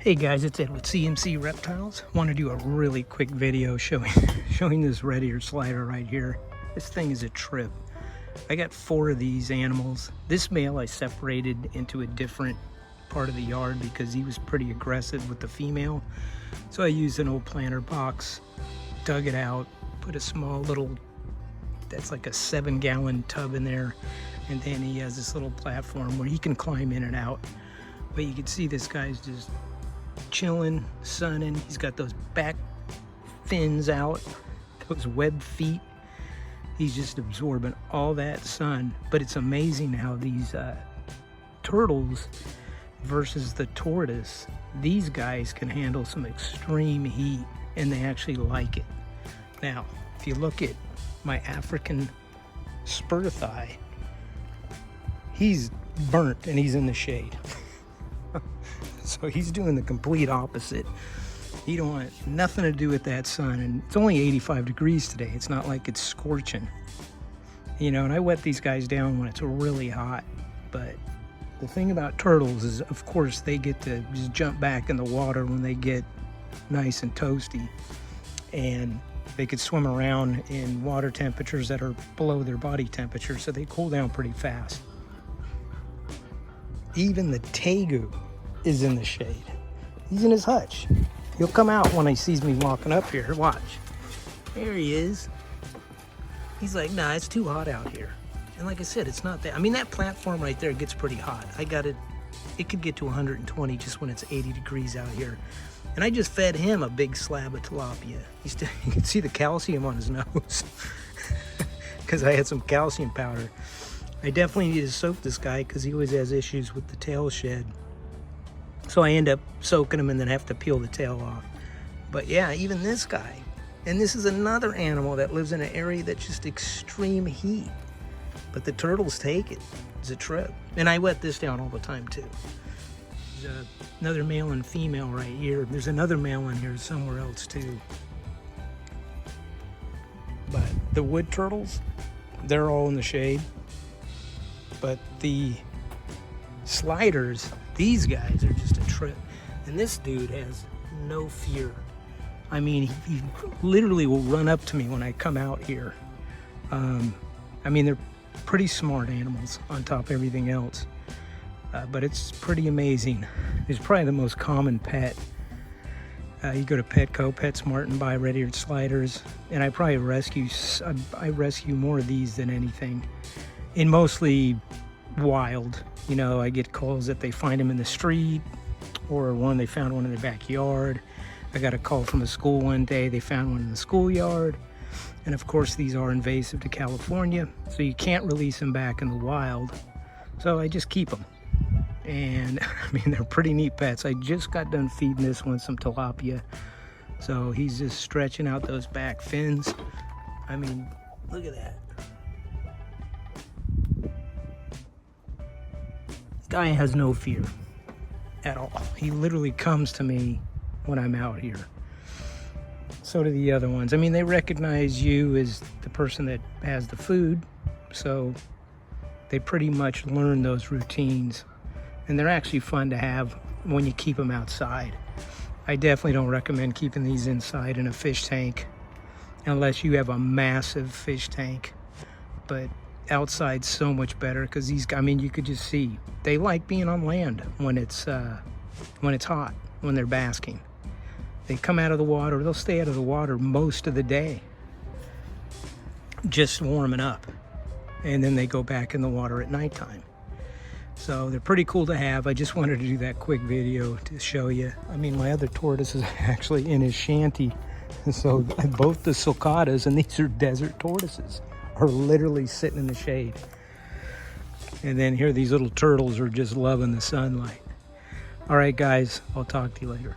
Hey guys, it's Ed with CMC Reptiles. Want to do a really quick video showing this red-eared slider right here. This thing is a trip. I got 4 of these animals. This male I separated into a different part of the yard because he was pretty aggressive with the female. So I used an old planter box, dug it out, put a small little, that's like a 7-gallon tub in there, and then he has this little platform where he can climb in and out. But you can see this guy's just chilling, sunning. He's got those back fins out, those web feet. He's just absorbing all that sun. But it's amazing how these turtles versus the tortoise, these guys can handle some extreme heat and they actually like it. Now, if you look at my African spur thigh, he's burnt and he's in the shade. So he's doing the complete opposite. He don't want nothing to do with that sun, and it's only 85 degrees today. It's not like it's scorching, you know. And I wet these guys down when it's really hot. But the thing about turtles is, of course, they get to just jump back in the water when they get nice and toasty, and they could swim around in water temperatures that are below their body temperature, so they cool down pretty fast. Even the tegu is in the shade. He's in his hutch. He'll come out when he sees me walking up here. Watch. There he is. He's like, nah, it's too hot out here. And like I said, it's not that. I mean, that platform right there gets pretty hot. I got it. It could get to 120 just when it's 80 degrees out here. And I just fed him a big slab of tilapia. You can see the calcium on his nose because I had some calcium powder. I definitely need to soak this guy because he always has issues with the tail shed. So I end up soaking him and then have to peel the tail off. But yeah, even this guy. And this is another animal that lives in an area that's just extreme heat. But the turtles take it. It's a trip. And I wet this down all the time too. There's another male and female right here. There's another male in here somewhere else too. But the wood turtles, they're all in the shade. But the sliders, these guys are just a trip. And this dude has no fear. I mean, he literally will run up to me when I come out here. I mean, they're pretty smart animals on top of everything else. But it's pretty amazing. It's probably the most common pet. You go to Petco, PetSmart, and buy red-eared sliders. And I probably I rescue more of these than anything. And mostly wild. You know, I get calls that they find them in the street, or they found one in their backyard. I got a call from a school one day, they found one in the schoolyard. And of course, these are invasive to California, so you can't release them back in the wild. So I just keep them. And I mean, they're pretty neat pets. I just got done feeding this one some tilapia. So he's just stretching out those back fins. I mean, look at that. Guy has no fear at all. He literally comes to me when I'm out here. So do the other ones. I mean, they recognize you as the person that has the food, so they pretty much learn those routines, and they're actually fun to have when you keep them outside. I definitely don't recommend keeping these inside in a fish tank unless you have a massive fish tank, but outside so much better because these, I mean, you could just see they like being on land when it's hot, when they're basking. They come out of the water, they'll stay out of the water most of the day, just warming up, and then they go back in the water at nighttime. So they're pretty cool to have. I just wanted to do that quick video to show you. I mean, my other tortoise is actually in his shanty, so both the sulcatas, and these are desert tortoises, are literally sitting in the shade. And then here these little turtles are just loving the sunlight. All right, guys, I'll talk to you later.